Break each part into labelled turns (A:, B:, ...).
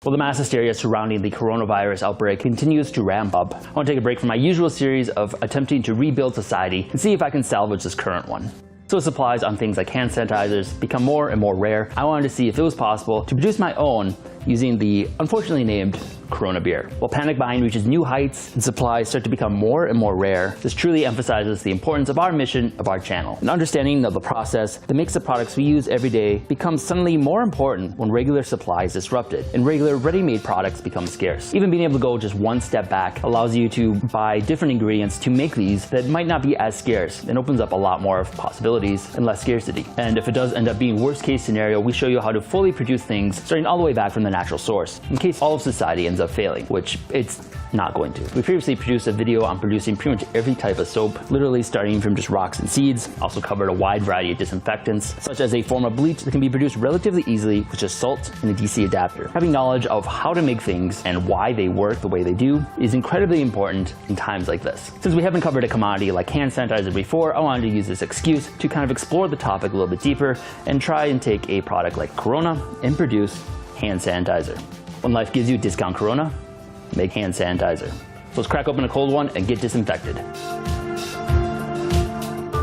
A: Well, the mass hysteria surrounding the coronavirus outbreak continues to ramp up. I want to take a break from my usual series of attempting to rebuild society and see if I can salvage this current one. So supplies on things like hand sanitizers become more and more rare. I wanted to see if it was possible to produce my own using the unfortunately named Corona beer. While panic buying reaches new heights and supplies start to become more and more rare, this truly emphasizes the importance of our mission of our channel. An understanding of the process that makes the products we use every day becomes suddenly more important when regular supply is disrupted and regular ready-made products become scarce. Even being able to go just one step back allows you to buy different ingredients to make these that might not be as scarce and opens up a lot more of possibilities and less scarcity. And if it does end up being worst case scenario, we show you how to fully produce things starting all the way back from the natural source in case all of society ends up failing, which it's not going to. We previously produced a video on producing pretty much every type of soap, literally starting from just rocks and seeds. Also covered a wide variety of disinfectants, such as a form of bleach that can be produced relatively easily with just salt and a DC adapter. Having knowledge of how to make things and why they work the way they do is incredibly important in times like this. Since we haven't covered a commodity like hand sanitizer before, I wanted to use this excuse to kind of explore the topic a little bit deeper and try and take a product like Corona and produce hand sanitizer. When life gives you discount Corona, make hand sanitizer. So let's crack open a cold one and get disinfected.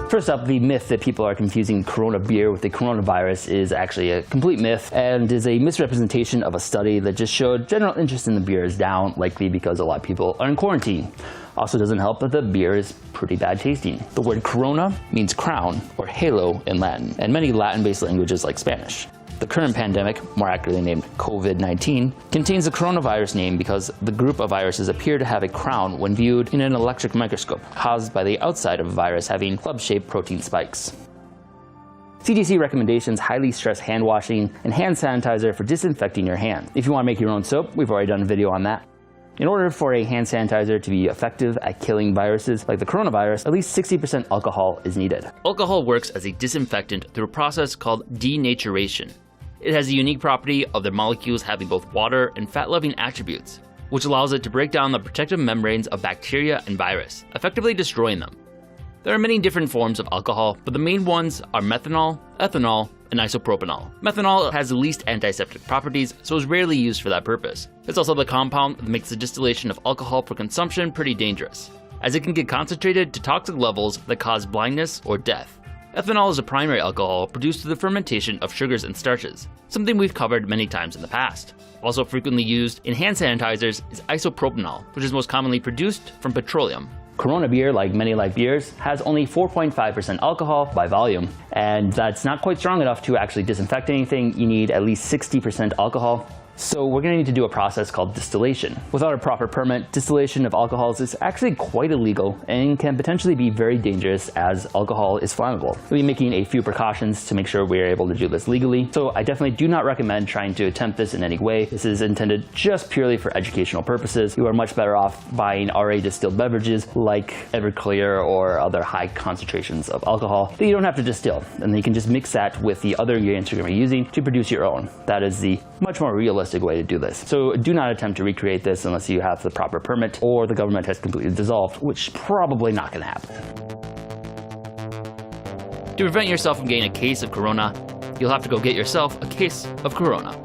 A: First up, the myth that people are confusing Corona beer with the coronavirus is actually a complete myth and is a misrepresentation of a study that just showed general interest in the beer is down, likely because a lot of people are in quarantine. Also doesn't help that the beer is pretty bad tasting. The word Corona means crown or halo in Latin, and many Latin-based languages like Spanish. The current pandemic, more accurately named COVID-19, contains the coronavirus name because the group of viruses appear to have a crown when viewed in an electric microscope, caused by the outside of a virus having club-shaped protein spikes. CDC recommendations highly stress hand washing and hand sanitizer for disinfecting your hands. If you want to make your own soap, we've already done a video on that. In order for a hand sanitizer to be effective at killing viruses like the coronavirus, at least 60% alcohol is needed.
B: Alcohol works as a disinfectant through a process called denaturation. It has the unique property of their molecules having both water and fat-loving attributes, which allows it to break down the protective membranes of bacteria and virus, effectively destroying them. There are many different forms of alcohol, but the main ones are methanol, ethanol, and isopropanol. Methanol has the least antiseptic properties, so is rarely used for that purpose. It's also the compound that makes the distillation of alcohol for consumption pretty dangerous, as it can get concentrated to toxic levels that cause blindness or death. Ethanol is a primary alcohol produced through the fermentation of sugars and starches, something we've covered many times in the past. Also frequently used in hand sanitizers is isopropanol, which is most commonly produced from petroleum.
A: Corona beer, like many light beers, has only 4.5% alcohol by volume, and that's not quite strong enough to actually disinfect anything. You need at least 60% alcohol. So we're going to need to do a process called distillation. Without a proper permit, distillation of alcohols is actually quite illegal and can potentially be very dangerous as alcohol is flammable. We'll be making a few precautions to make sure we're able to do this legally. So I definitely do not recommend trying to attempt this in any way. This is intended just purely for educational purposes. You are much better off buying already distilled beverages like Everclear or other high concentrations of alcohol that you don't have to distill. And then you can just mix that with the other ingredients you're going to be using to produce your own. That is the much more realistic way to do this. So do not attempt to recreate this unless you have the proper permit or the government has completely dissolved, which is probably not going to happen.
B: To prevent yourself from getting a case of Corona, you'll have to go get yourself a case of Corona.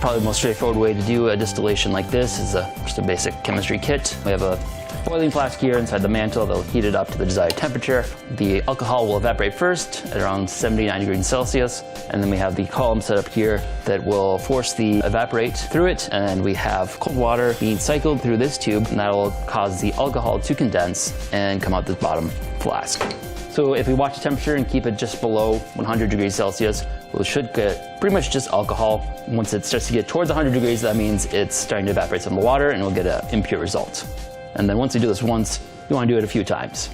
A: Probably the most straightforward way to do a distillation like this is just a basic chemistry kit. We have a boiling flask here inside the mantle that will heat it up to the desired temperature. The alcohol will evaporate first at around 79 degrees Celsius, and then we have the column set up here that will force the evaporate through it, and we have cold water being cycled through this tube, and that will cause the alcohol to condense and come out this bottom flask. So if we watch the temperature and keep it just below 100 degrees Celsius, we should get pretty much just alcohol. Once it starts to get towards 100 degrees, that means it's starting to evaporate some of the water and we'll get an impure result. And then once you do this once, you want to do it a few times.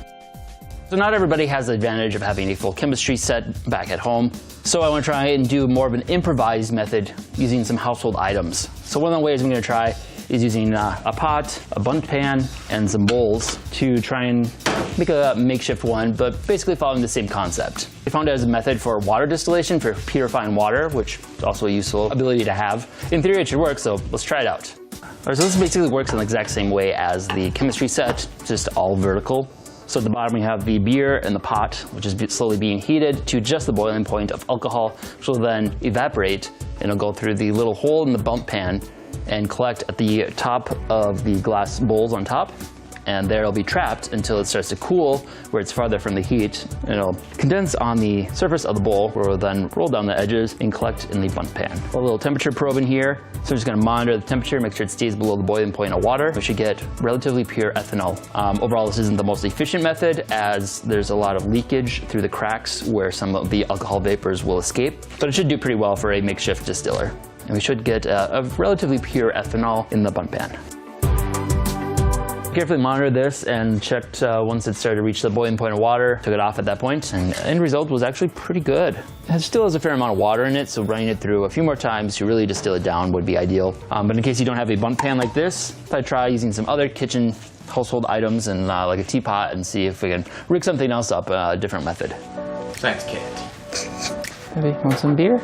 A: So not everybody has the advantage of having a full chemistry set back at home. So I want to try and do more of an improvised method using some household items. So one of the ways I'm going to try is using a pot, a bundt pan, and some bowls to try and make a makeshift one, but basically following the same concept. I found it as a method for water distillation, for purifying water, which is also a useful ability to have. In theory, it should work, so let's try it out. Alright, so this basically works in the exact same way as the chemistry set, just all vertical. So at the bottom we have the beer and the pot, which is slowly being heated to just the boiling point of alcohol, which will then evaporate, and it'll go through the little hole in the bundt pan and collect at the top of the glass bowls on top. And there it'll be trapped until it starts to cool, where it's farther from the heat, and it'll condense on the surface of the bowl, where it'll then roll down the edges and collect in the bundt pan. A little temperature probe in here, so we're just going to monitor the temperature, make sure it stays below the boiling point of water. We should get relatively pure ethanol. Overall, this isn't the most efficient method, as there's a lot of leakage through the cracks where some of the alcohol vapors will escape, but it should do pretty well for a makeshift distiller. And we should get a relatively pure ethanol in the bundt pan. Carefully monitored this and checked once it started to reach the boiling point of water, took it off at that point, and the end result was actually pretty good. It still has a fair amount of water in it, so running it through a few more times to really distill it down would be ideal. But in case you don't have a bundt pan like this, I'd try using some other kitchen household items and like a teapot and see if we can rig something else up, a different method.
C: Thanks, kid.
A: Maybe want some beer?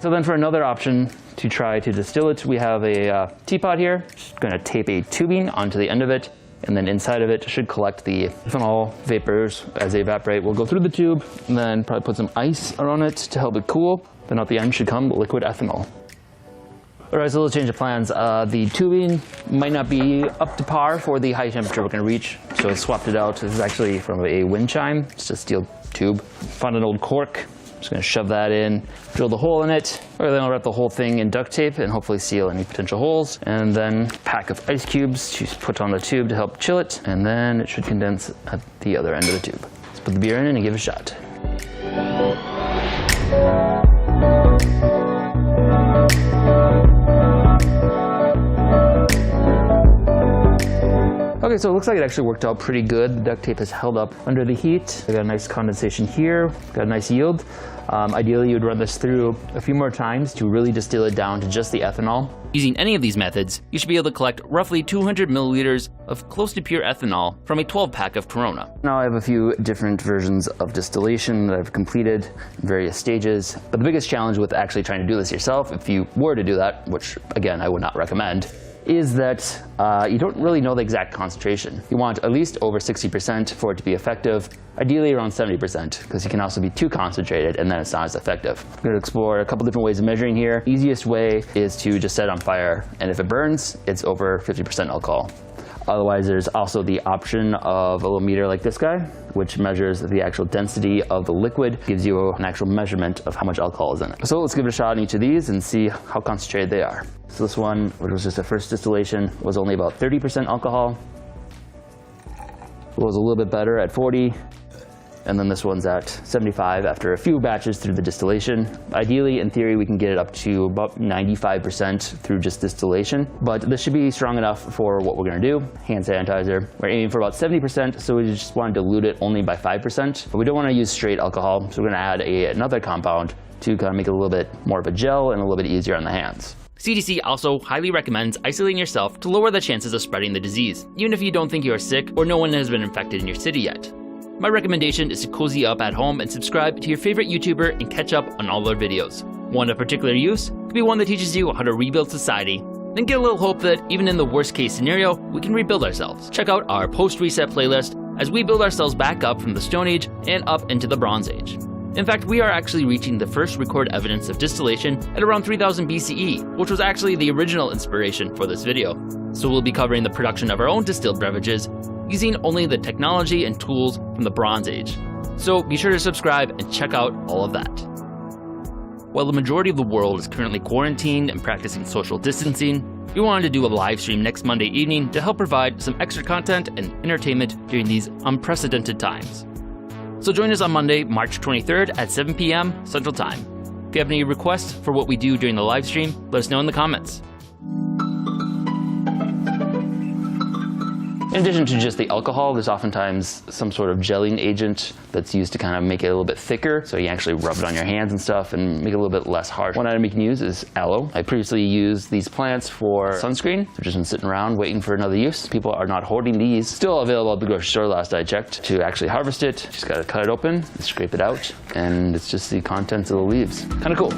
A: So then for another option to try to distill it, we have a teapot here. Just going to tape a tubing onto the end of it, and then inside of it should collect the ethanol vapors as they evaporate. We'll go through the tube, and then probably put some ice around it to help it cool. Then at the end should come liquid ethanol. Alright, so let's change of plans. The tubing might not be up to par for the high temperature we're going to reach, so I swapped it out. This is actually from a wind chime, just a steel tube. Found an old cork. Just going to shove that in, drill the hole in it, or then I'll wrap the whole thing in duct tape and hopefully seal any potential holes. And then a pack of ice cubes to put on the tube to help chill it, and then it should condense at the other end of the tube. Let's put the beer in and give it a shot. Okay, so it looks like it actually worked out pretty good. The duct tape has held up under the heat. I got a nice condensation here, got a nice yield. Ideally, you would run this through a few more times to really distill it down to just the ethanol.
B: Using any of these methods, you should be able to collect roughly 200 milliliters of close to pure ethanol from a 12-pack of Corona.
A: Now I have a few different versions of distillation that I've completed in various stages, but the biggest challenge with actually trying to do this yourself, if you were to do that, which again I would not recommend, is that you don't really know the exact concentration. You want at least over 60% for it to be effective, ideally around 70%, because you can also be too concentrated and then it's not as effective. I'm going to explore a couple different ways of measuring here. Easiest way is to just set it on fire, and if it burns, it's over 50% alcohol. Otherwise, there's also the option of a little meter like this guy, which measures the actual density of the liquid, gives you an actual measurement of how much alcohol is in it. So let's give it a shot in each of these and see how concentrated they are. So this one, which was just a first distillation, was only about 30% alcohol. It was a little bit better at 40. And then this one's at 75 after a few batches through the distillation. Ideally, in theory, we can get it up to about 95% through just distillation, but this should be strong enough for what we're gonna do. Hand sanitizer, we're aiming for about 70%, so we just wanna dilute it only by 5%, but we don't wanna use straight alcohol, so we're gonna add another compound to kind of make it a little bit more of a gel and a little bit easier on the hands.
B: CDC also highly recommends isolating yourself to lower the chances of spreading the disease, even if you don't think you are sick or no one has been infected in your city yet. My recommendation is to cozy up at home and subscribe to your favorite YouTuber and catch up on all their videos. One of particular use could be one that teaches you how to rebuild society, then get a little hope that even in the worst case scenario, we can rebuild ourselves. Check out our post-reset playlist as we build ourselves back up from the Stone Age and up into the Bronze Age. In fact, we are actually reaching the first recorded evidence of distillation at around 3000 BCE, which was actually the original inspiration for this video. So we'll be covering the production of our own distilled beverages, using only the technology and tools from the Bronze Age. So be sure to subscribe and check out all of that. While the majority of the world is currently quarantined and practicing social distancing, we wanted to do a live stream next Monday evening to help provide some extra content and entertainment during these unprecedented times. So join us on Monday, March 23rd at 7 p.m. Central Time. If you have any requests for what we do during the live stream, let us know in the comments.
A: In addition to just the alcohol, there's oftentimes some sort of gelling agent that's used to kind of make it a little bit thicker, so you actually rub it on your hands and stuff and make it a little bit less harsh. One item you can use is aloe. I previously used these plants for sunscreen. They've just been sitting around waiting for another use. People are not hoarding these. Still available at the grocery store last I checked. To actually harvest it, just gotta cut it open, scrape it out, and it's just the contents of the leaves. Kind of cool.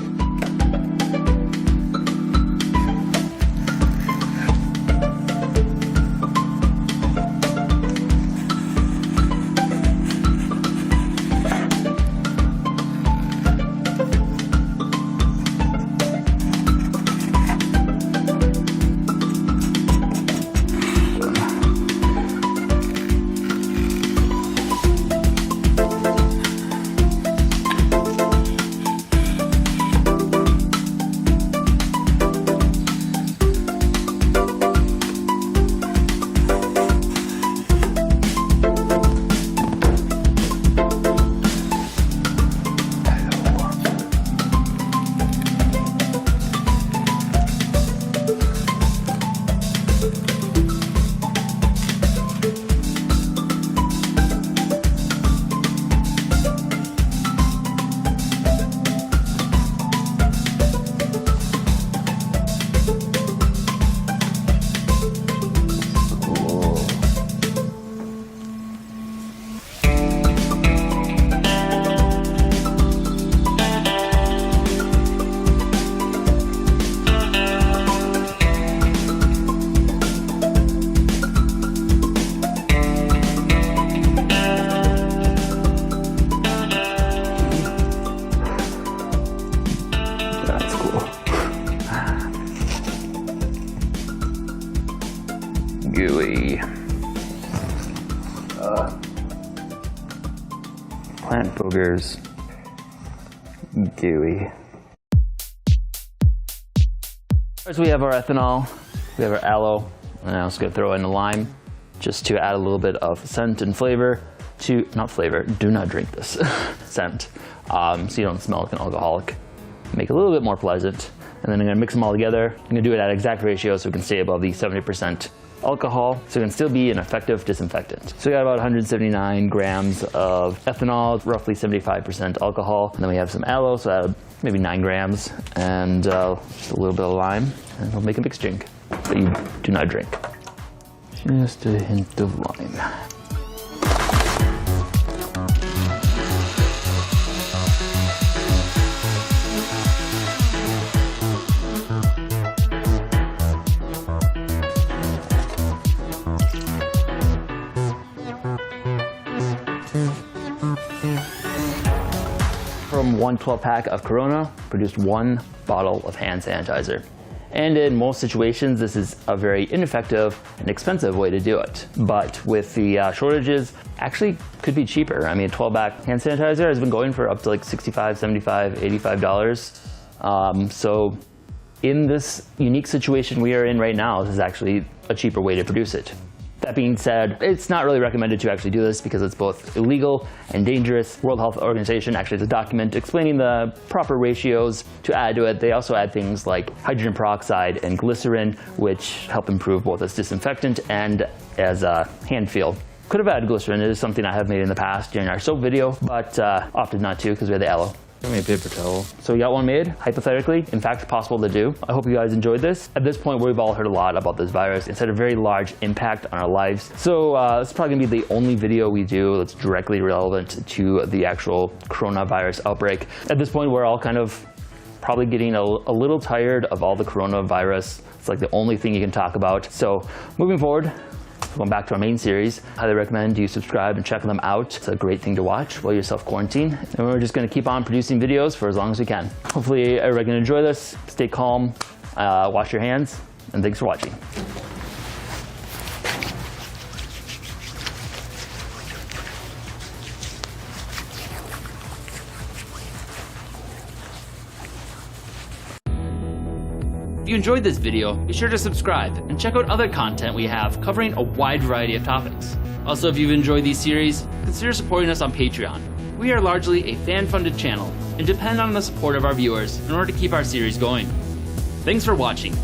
A: Gooey. Plant boogers. Gooey. First we have our ethanol, we have our aloe, and I'm also going to throw in a lime just to add a little bit of scent and flavor to, not flavor, do not drink this, scent, so you don't smell like an alcoholic. Make it a little bit more pleasant. And then I'm going to mix them all together. I'm going to do it at exact ratio so we can stay above the 70% alcohol, so it can still be an effective disinfectant. So we got about 179 grams of ethanol, roughly 75% alcohol. And then we have some aloe, so add maybe 9 grams, and just a little bit of lime, and we'll make a mixed drink that you do not drink. Just a hint of lime. From one 12-pack of Corona, produced 1 bottle of hand sanitizer. And in most situations, this is a very ineffective and expensive way to do it. But with the shortages, actually could be cheaper. I mean, a 12-pack hand sanitizer has been going for up to like $65, $75, $85. So in this unique situation we are in right now, this is actually a cheaper way to produce it. That being said, it's not really recommended to actually do this because it's both illegal and dangerous. World Health Organization actually has a document explaining the proper ratios to add to it. They also add things like hydrogen peroxide and glycerin, which help improve both as disinfectant and as a hand feel. Could have added glycerin. It is something I have made in the past during our soap video, but opted not to because we had the aloe. Give me a paper towel. So we got one made, hypothetically, in fact possible to do. I hope you guys enjoyed this. At this point, we've all heard a lot about this virus. It's had a very large impact on our lives. So this is probably gonna be the only video we do that's directly relevant to the actual coronavirus outbreak. At this point, we're all kind of probably getting a little tired of all the coronavirus. It's like the only thing you can talk about. So moving forward, going back to our main series, highly recommend you subscribe and check them out. It's a great thing to watch while you're self-quarantined. And we're just going to keep on producing videos for as long as we can. Hopefully everybody can enjoy this. Stay calm, wash your hands, and thanks for watching.
B: If you enjoyed this video, be sure to subscribe and check out other content we have covering a wide variety of topics. Also, if you've enjoyed these series, consider supporting us on Patreon. We are largely a fan-funded channel and depend on the support of our viewers in order to keep our series going. Thanks for watching.